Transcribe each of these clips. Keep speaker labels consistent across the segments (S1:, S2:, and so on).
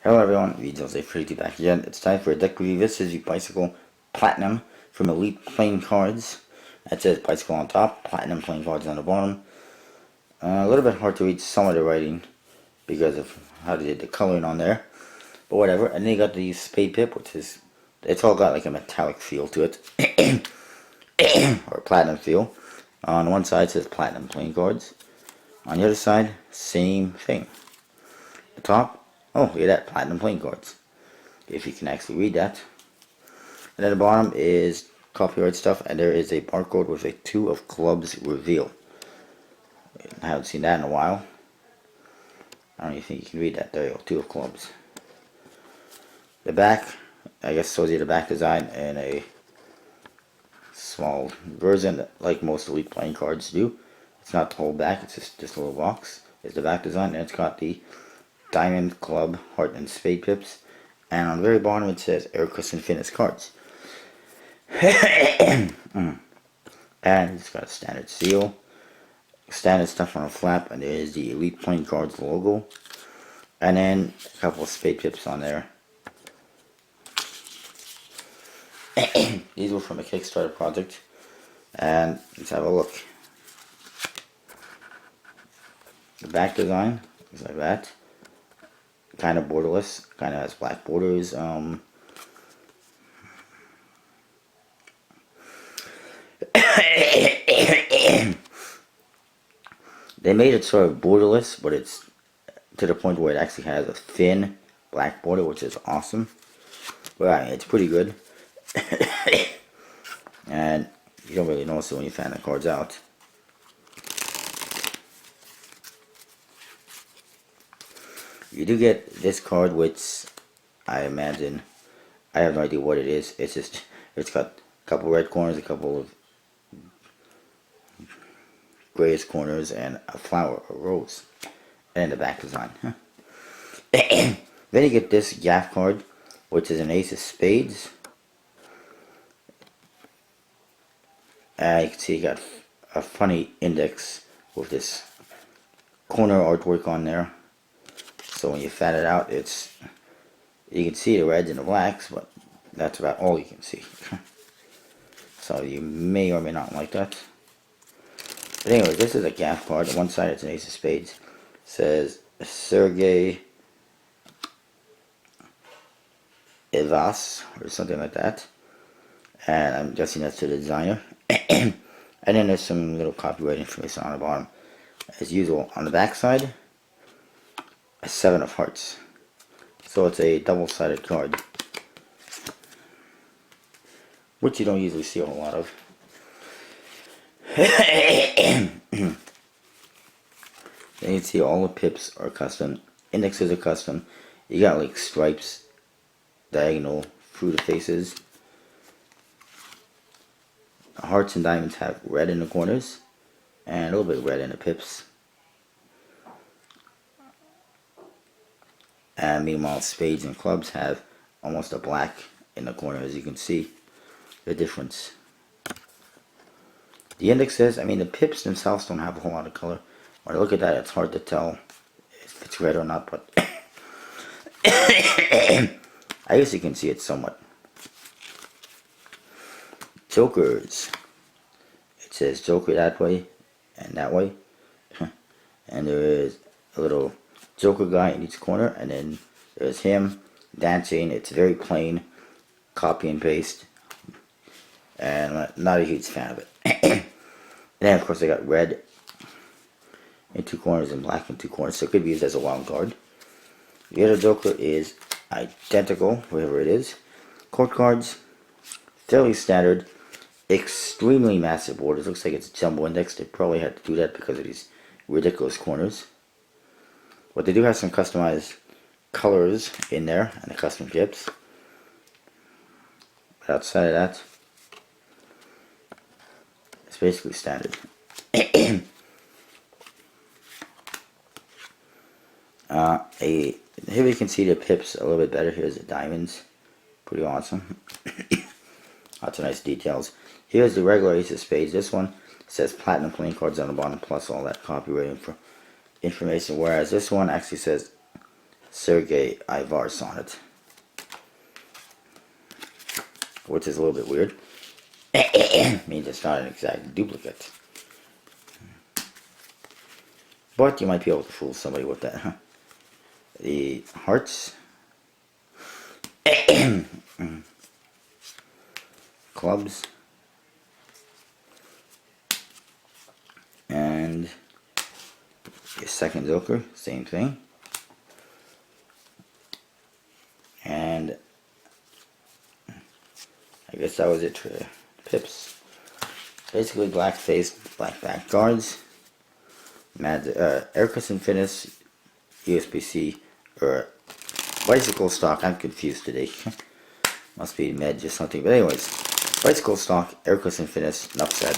S1: Hello everyone, VJose32 back again. It's time for a deck review. This is the Bicycle Platinum from Elite Playing Cards. That says Bicycle on top, Platinum Playing Cards on the bottom. A little bit hard to read some of the writing because of how they did the coloring on there. But whatever. And then you got the Spade Pip, which is, it's all got like a metallic feel to it. Or platinum feel. On one side it says Platinum Playing Cards. On the other side, same thing. The top, oh, look at that, Platinum Playing Cards. If you can actually read that. And at the bottom is copyright stuff, and there is a barcode with a 2 of clubs reveal. I haven't seen that in a while. I don't even think you can read that. There you go, 2 of clubs. The back, I guess, shows you the back design in a small version, like most Elite Playing Cards do. It's not the whole back, it's just a little box. It's the back design, and it's got the Diamond, Club, Heart, and Spade Pips. And on the very bottom it says Air Cushion Fitness Cards. And it's got a standard seal, standard stuff on a flap, and there is the Elite Playing Cards logo. And then a couple of Spade Pips on there. These were from a Kickstarter project. And let's have a look. The back design is like that. Kind of borderless, kind of has black borders. They made it sort of borderless, but it's to the point where it actually has a thin black border, which is awesome. But I mean, it's pretty good. And you don't really notice it when you fan the cards out. You do get this card, which I imagine, I have no idea what it is. It's just, it's got a couple red corners, a couple of grayish corners, and a flower, a rose, and the back design. Then you get this Gaff card, which is an Ace of Spades. You can see you got a funny index with this corner artwork on there. So when you fat it out, you can see the reds and the blacks, but that's about all you can see. So you may or may not like that. But anyway, this is a Gaff card. On one side it's an Ace of Spades. It says Sergey Ivas or something like that. And I'm guessing that's the designer. And then there's some little copyright information on the bottom. As usual, on the back side, a 7 of Hearts. So it's a double-sided card, which you don't usually see a whole lot of. Then you can see all the pips are custom, indexes are custom. You got like stripes diagonal through the faces. Hearts and diamonds have red in the corners and a little bit of red in the pips. And meanwhile, spades and clubs have almost a black in the corner, as you can see the difference. The indexes, I mean, the pips themselves don't have a whole lot of color. When I look at that, it's hard to tell if it's red or not, but I guess you can see it somewhat. Jokers. It says Joker that way and that way. And there is a little Joker guy in each corner, and then there's him dancing. It's very plain, copy and paste, and I'm not a huge fan of it. And then of course I got red in 2 corners and black in 2 corners, so it could be used as a wild card. The other Joker is identical, wherever it is. Court cards, fairly standard, extremely massive borders. Looks like it's a jumbo index. They probably had to do that because of these ridiculous corners. But they do have some customized colors in there and the custom pips. But outside of that, it's basically standard. Here we can see the pips a little bit better. Here's the diamonds. Pretty awesome. Lots of nice details. Here's the regular Ace of Spades. This one says Platinum Playing Cards on the bottom, plus all that copyright information, whereas this one actually says Sergei Ivar's on it, which is a little bit weird. Means it's not an exact duplicate. But you might be able to fool somebody with that, huh? The hearts, clubs, and your second Joker, same thing. And I guess that was it for pips. Basically black face, black back guards. Ericus Infinis USB-C or bicycle stock. I'm confused today. Must be Medj or something. But anyways, bicycle stock, Ericus Infinis, enough said.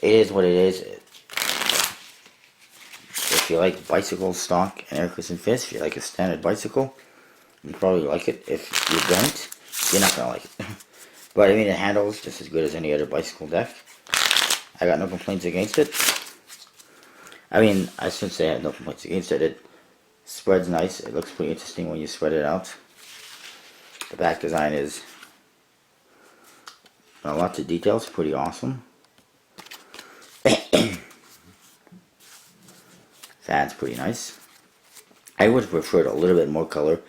S1: It is what it is. If you like bicycle stock and Ericus Infinis, if you like a standard bicycle, you probably like it. If you don't, you're not going to like it. But I mean, it handles just as good as any other bicycle deck. I got no complaints against it. I mean, I shouldn't say I have no complaints against it. It spreads nice. It looks pretty interesting when you spread it out. The back design is lots of details. Pretty awesome. Fan's pretty nice. I would have preferred a little bit more color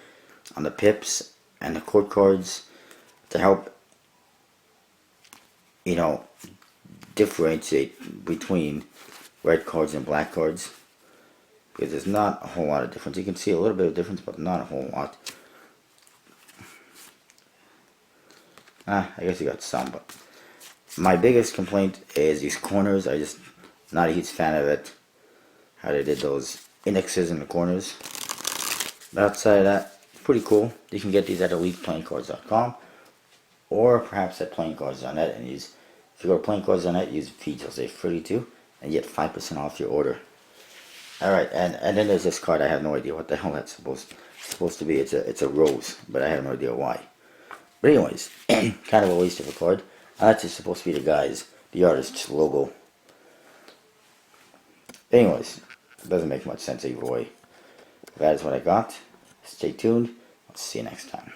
S1: on the pips and the court cards to help, you know, differentiate between red cards and black cards, because there's not a whole lot of difference. You can see a little bit of difference, but not a whole lot. I guess you got some, but my biggest complaint is these corners. I just not a huge fan of it, how they did those indexes in the corners. But outside of that, it's pretty cool. You can get these at ElitePlayingCards.com or perhaps at PlayingCards.net and use. If you go to PlayingCards.net, use feed Jose32 and you get 5% off your order. Alright, and then there's this card. I have no idea what the hell that's supposed to be. It's a rose, but I have no idea why. But anyways, kind of a waste of a card. That's just supposed to be the artist's logo. Anyways, it doesn't make much sense either way. That is what I got. Stay tuned. I'll see you next time.